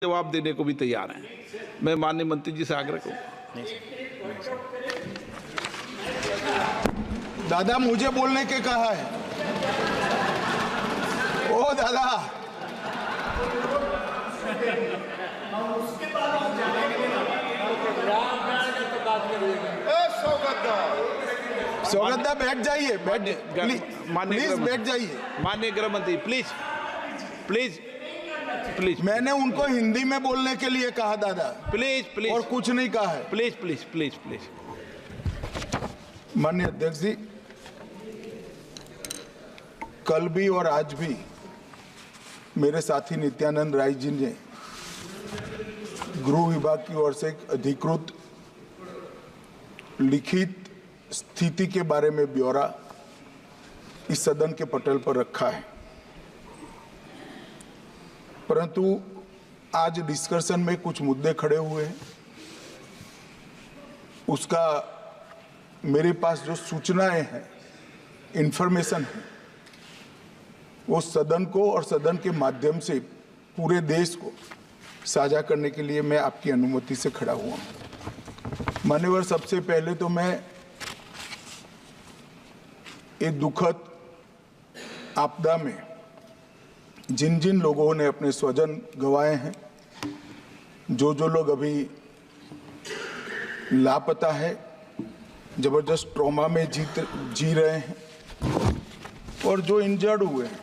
जवाब देने को भी तैयार हैं। मैं माननीय मंत्री जी से आग्रह करूँ। दादा मुझे बोलने के कहा है। ओ दादा स्वागत बैठ जाइए, प्लीज बैठ जाइए। माननीय गृह मंत्री प्लीज प्लीज प्लीज। मैंने उनको हिंदी में बोलने के लिए कहा दादा, प्लीज प्लीज, और कुछ नहीं कहा है। Please please please please. माननीय अध्यक्ष जी, कल भी और आज भी मेरे साथी नित्यानंद राय जी ने गृह विभाग की ओर से एक अधिकृत लिखित स्थिति के बारे में ब्यौरा इस सदन के पटल पर रखा है, परंतु आज डिस्कशन में कुछ मुद्दे खड़े हुए हैं। उसका मेरे पास जो सूचनाएं हैं, इंफॉर्मेशन है, वो सदन को और सदन के माध्यम से पूरे देश को साझा करने के लिए मैं आपकी अनुमति से खड़ा हुआ हूं। मान्यवर, सबसे पहले तो मैं एक दुखद आपदा में जिन जिन लोगों ने अपने स्वजन गंवाए हैं, जो लोग अभी लापता है, जबरदस्त ट्रॉमा में जी रहे हैं, और जो इंजर्ड हुए हैं,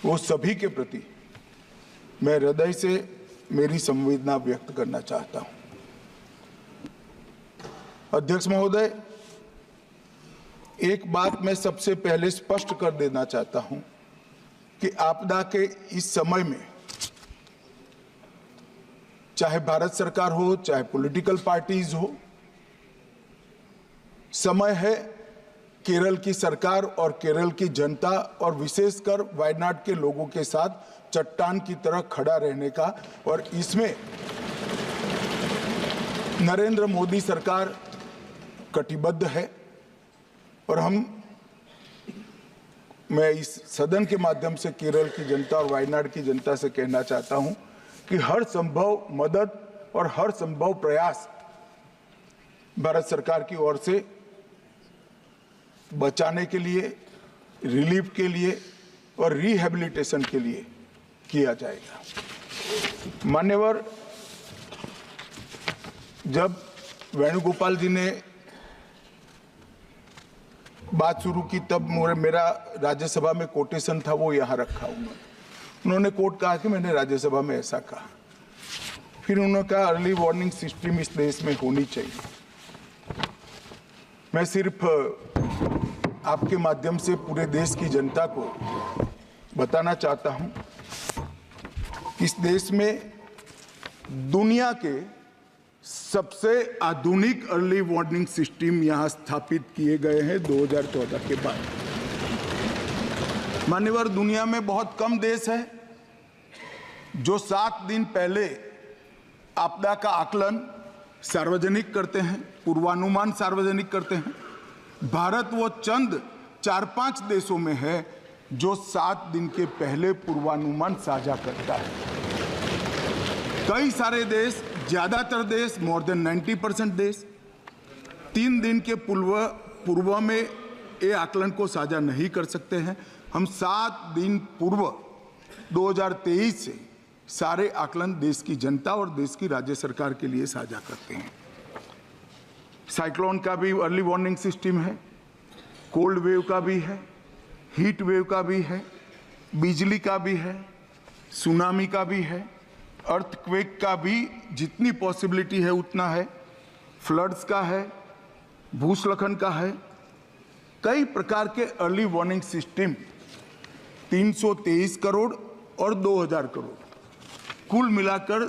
वो सभी के प्रति मैं हृदय से मेरी संवेदना व्यक्त करना चाहता हूं। अध्यक्ष महोदय, एक बात मैं सबसे पहले स्पष्ट कर देना चाहता हूं कि आपदा के इस समय में चाहे भारत सरकार हो, चाहे पॉलिटिकल पार्टीज हो, समय है केरल की सरकार और केरल की जनता और विशेषकर वायनाड के लोगों के साथ चट्टान की तरह खड़ा रहने का, और इसमें नरेंद्र मोदी सरकार कटिबद्ध है। और मैं इस सदन के माध्यम से केरल की जनता और वायनाड की जनता से कहना चाहता हूं कि हर संभव मदद और हर संभव प्रयास भारत सरकार की ओर से बचाने के लिए, रिलीफ के लिए और रिहैबिलिटेशन के लिए किया जाएगा। मान्यवर, जब वेणुगोपाल जी ने बात शुरू की तब मेरा राज्यसभा में कोटेशन था, वो यहाँ रखा हूँ। उन्होंने कोट कहा कि मैंने राज्यसभा में ऐसा कहा। फिर उन्होंने कहा अर्ली वार्निंग सिस्टम इस देश में होनी चाहिए। मैं सिर्फ आपके माध्यम से पूरे देश की जनता को बताना चाहता हूँ, इस देश में दुनिया के सबसे आधुनिक अर्ली वार्निंग सिस्टम यहां स्थापित किए गए हैं 2014 के बाद। मान्यवर, दुनिया में बहुत कम देश है जो 7 दिन पहले आपदा का आकलन सार्वजनिक करते हैं, पूर्वानुमान सार्वजनिक करते हैं। भारत वो चंद 4-5 देशों में है जो 7 दिन के पहले पूर्वानुमान साझा करता है। कई सारे देश, ज्यादातर देश, मोर देन 90% देश 3 दिन के पूर्व में ये आकलन को साझा नहीं कर सकते हैं। हम 7 दिन पूर्व 2023 से सारे आकलन देश की जनता और देश की राज्य सरकार के लिए साझा करते हैं। साइक्लोन का भी अर्ली वार्निंग सिस्टम है, कोल्ड वेव का भी है, हीट वेव का भी है, बिजली का भी है, सुनामी का भी है, अर्थक्वेक का भी जितनी पॉसिबिलिटी है उतना है, फ्लड्स का है, भूस्खलन का है। कई प्रकार के अर्ली वार्निंग सिस्टम 323 करोड़ और 2000 करोड़ कुल मिलाकर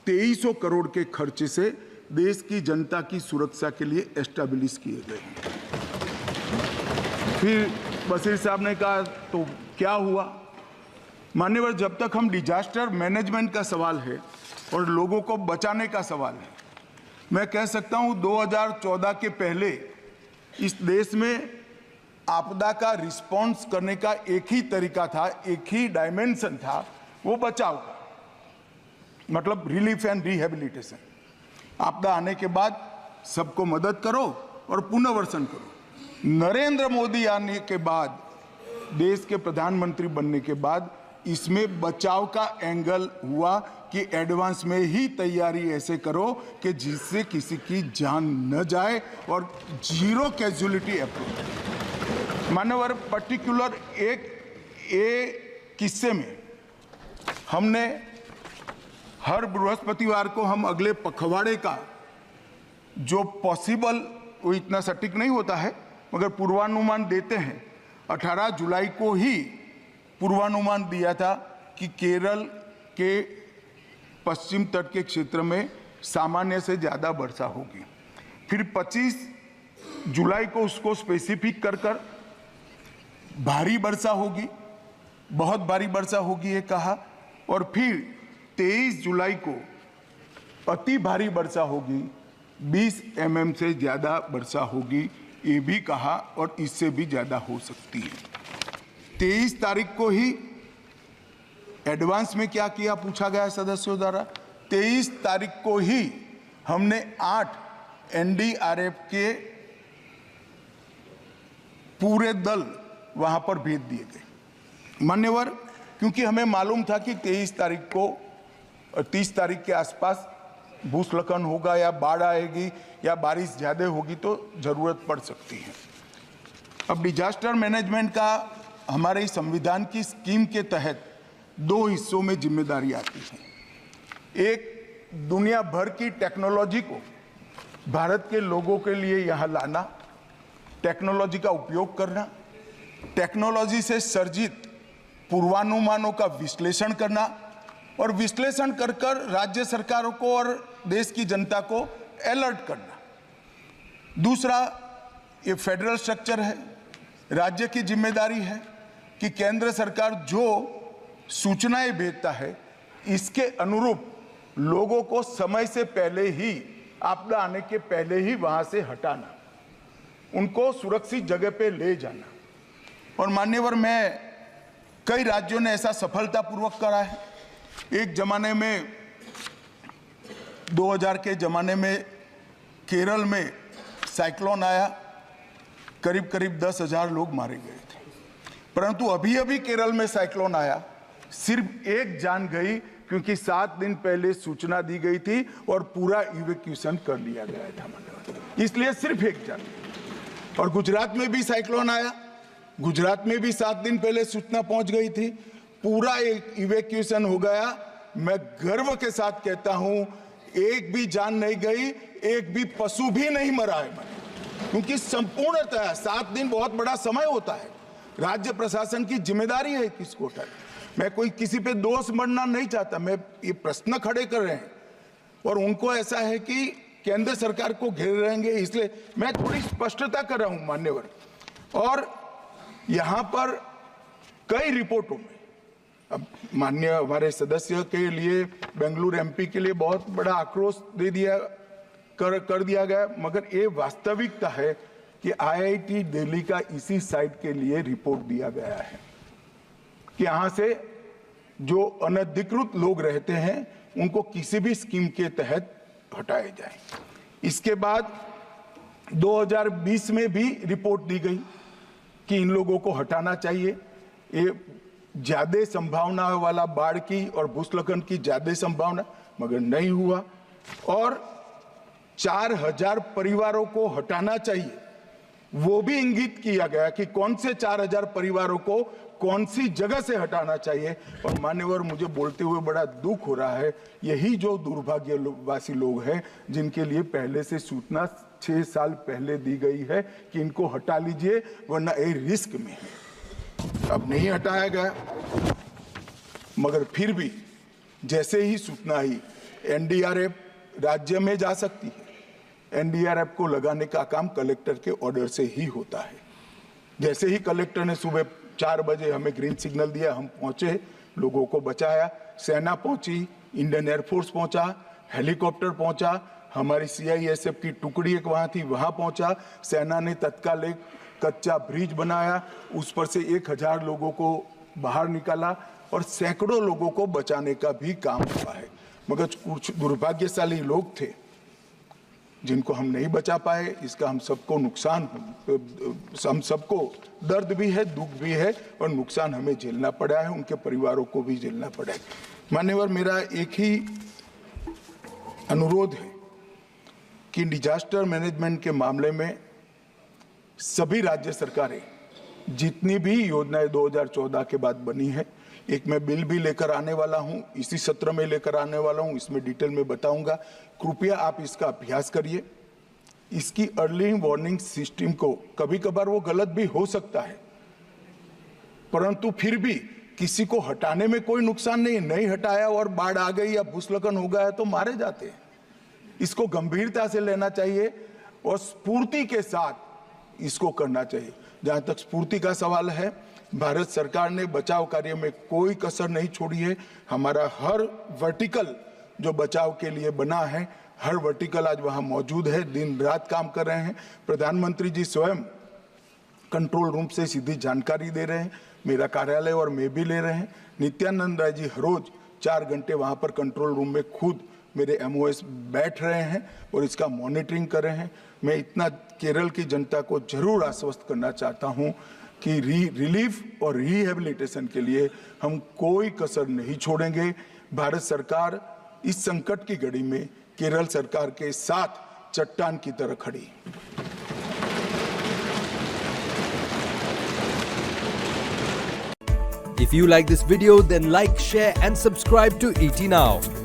2300 करोड़ के खर्चे से देश की जनता की सुरक्षा के लिए एस्टैब्लिश किए गए हैं। फिर बशीर साहब ने कहा तो क्या हुआ? मान्यवर, जब तक हम डिजास्टर मैनेजमेंट का सवाल है और लोगों को बचाने का सवाल है, मैं कह सकता हूं 2014 के पहले इस देश में आपदा का रिस्पॉन्स करने का एक ही तरीका था, एक ही डायमेंशन था, वो बचाव का। मतलब रिलीफ एंड रिहेबिलिटेशन। आपदा आने के बाद सबको मदद करो और पुनर्वसन करो। नरेंद्र मोदी आने के बाद, देश के प्रधानमंत्री बनने के बाद, इसमें बचाव का एंगल हुआ कि एडवांस में ही तैयारी ऐसे करो कि जिससे किसी की जान न जाए और जीरो कैजुअलिटी अप्रोच। मानवर पर्टिकुलर एक किस्से में हमने हर बृहस्पतिवार को हम अगले पखवाड़े का जो पॉसिबल, वो इतना सटीक नहीं होता है मगर पूर्वानुमान देते हैं। 18 जुलाई को ही पूर्वानुमान दिया था कि केरल के पश्चिम तट के क्षेत्र में सामान्य से ज़्यादा वर्षा होगी। फिर 25 जुलाई को उसको स्पेसिफिक कर भारी वर्षा होगी, बहुत भारी वर्षा होगी ये कहा। और फिर 23 जुलाई को अति भारी वर्षा होगी, 20 mm से ज़्यादा वर्षा होगी ये भी कहा, और इससे भी ज़्यादा हो सकती है। 23 तारीख को ही एडवांस में क्या किया पूछा गया सदस्यों द्वारा। 23 तारीख को ही हमने 8 NDRF के पूरे दल वहां पर भेज दिए गए। मान्यवर, क्योंकि हमें मालूम था कि 23 तारीख को 30 तारीख के आसपास भूस्खलन होगा या बाढ़ आएगी या बारिश ज़्यादा होगी तो ज़रूरत पड़ सकती है। अब डिजास्टर मैनेजमेंट का हमारे संविधान की स्कीम के तहत 2 हिस्सों में जिम्मेदारी आती है। एक, दुनिया भर की टेक्नोलॉजी को भारत के लोगों के लिए यहाँ लाना, टेक्नोलॉजी का उपयोग करना, टेक्नोलॉजी से सर्जित पूर्वानुमानों का विश्लेषण करना और विश्लेषण कर राज्य सरकारों को और देश की जनता को अलर्ट करना। दूसरा, ये फेडरल स्ट्रक्चर है, राज्य की जिम्मेदारी है कि केंद्र सरकार जो सूचनाएं भेजता है इसके अनुरूप लोगों को समय से पहले ही, आपदा आने के पहले ही वहां से हटाना, उनको सुरक्षित जगह पे ले जाना। और मान्यवर, मैं कई राज्यों ने ऐसा सफलतापूर्वक करा है। एक जमाने में 2000 के जमाने में केरल में साइक्लोन आया, करीब करीब 10,000 लोग मारे गए थे। परंतु अभी अभी केरल में साइक्लोन आया, सिर्फ एक जान गई क्योंकि 7 दिन पहले सूचना दी गई थी और पूरा इवैक्यूएशन कर लिया गया था, इसलिए सिर्फ एक जान। और गुजरात में भी साइक्लोन आया, गुजरात में भी 7 दिन पहले सूचना पहुंच गई थी, पूरा एक इवैक्यूएशन हो गया। मैं गर्व के साथ कहता हूं, एक भी जान नहीं गई, एक भी पशु भी नहीं मरा है, क्योंकि संपूर्णतः 7 दिन बहुत बड़ा समय होता है। राज्य प्रशासन की जिम्मेदारी है किसको उठाए। मैं कोई किसी पे दोष मढ़ना नहीं चाहता, मैं ये प्रश्न खड़े कर रहे हैं और उनको ऐसा है कि केंद्र सरकार को घेर रहेंगे, इसलिए मैं थोड़ी स्पष्टता कर रहा हूं मान्यवर। और यहां पर कई रिपोर्टों में, अब माननीय हमारे सदस्य के लिए, बेंगलुरु MP के लिए बहुत बड़ा आक्रोश दे दिया कर दिया गया, मगर ये वास्तविकता है कि IIT दिल्ली का इसी साइट के लिए रिपोर्ट दिया गया है कि यहाँ से जो अनधिकृत लोग रहते हैं उनको किसी भी स्कीम के तहत हटाए जाए। इसके बाद 2020 में भी रिपोर्ट दी गई कि इन लोगों को हटाना चाहिए। ये ज्यादा संभावना वाला बाढ़ की और भूस्खलन की ज्यादा संभावना, मगर नहीं हुआ। और 4000 परिवारों को हटाना चाहिए, वो भी इंगित किया गया कि कौन से 4000 परिवारों को कौन सी जगह से हटाना चाहिए। और मान्यवर, मुझे बोलते हुए बड़ा दुख हो रहा है, यही जो दुर्भाग्यवासी लोग हैं जिनके लिए पहले से सूचना 6 साल पहले दी गई है कि इनको हटा लीजिए वरना ये रिस्क में है। अब नहीं हटाया गया, मगर फिर भी जैसे ही सूचना आई, NDRF राज्य में जा सकती है। NDRF को लगाने का काम कलेक्टर के ऑर्डर से ही होता है। जैसे ही कलेक्टर ने सुबह 4 बजे हमें ग्रीन सिग्नल दिया, हम पहुंचे, लोगों को बचाया। सेना पहुंची, इंडियन एयरफोर्स पहुंचा, हेलीकॉप्टर पहुंचा, हमारी CISF की टुकड़ी एक वहां थी, वहां पहुंचा। सेना ने तत्काल एक कच्चा ब्रिज बनाया, उस पर से 1000 लोगों को बाहर निकाला और सैकड़ों लोगों को बचाने का भी काम हुआ है। मगर कुछ दुर्भाग्यशाली लोग थे जिनको हम नहीं बचा पाए। इसका हम सबको नुकसान, हम सबको दर्द भी है, दुख भी है और नुकसान हमें झेलना पड़ा है, उनके परिवारों को भी झेलना पड़ा है। मान्यवर, मेरा एक ही अनुरोध है कि डिजास्टर मैनेजमेंट के मामले में सभी राज्य सरकारें जितनी भी योजनाएं 2014 के बाद बनी है, एक मैं बिल भी लेकर आने वाला हूं, इसी सत्र में लेकर आने वाला हूं, इसमें डिटेल में बताऊंगा। कृपया आप इसका अभ्यास करिए। इसकी अर्ली वार्निंग सिस्टम को, कभी कभार वो गलत भी हो सकता है, परंतु फिर भी किसी को हटाने में कोई नुकसान नहीं हटाया और बाढ़ आ गई या भूस्खलन हो गया तो मारे जाते हैं। इसको गंभीरता से लेना चाहिए और स्फूर्ति के साथ इसको करना चाहिए। जहां तक स्फूर्ति का सवाल है, भारत सरकार ने बचाव कार्य में कोई कसर नहीं छोड़ी है। हमारा हर वर्टिकल जो बचाव के लिए बना है, हर वर्टिकल आज वहां मौजूद है, दिन रात काम कर रहे हैं। प्रधानमंत्री जी स्वयं कंट्रोल रूम से सीधी जानकारी दे रहे हैं, मेरा कार्यालय और मैं भी ले रहे हैं। नित्यानंद राय जी हर रोज 4 घंटे वहां पर कंट्रोल रूम में खुद मेरे MOS बैठ रहे हैं और इसका मॉनिटरिंग कर रहे हैं। मैं इतना केरल की जनता को जरूर आश्वस्त करना चाहता हूं कि रिलीफ और रिहेबिलिटेशन के लिए हम कोई कसर नहीं छोड़ेंगे। भारत सरकार इस संकट की घड़ी में केरल सरकार के साथ चट्टान की तरह खड़ी। If you like this video, then like, share and subscribe to ET Now.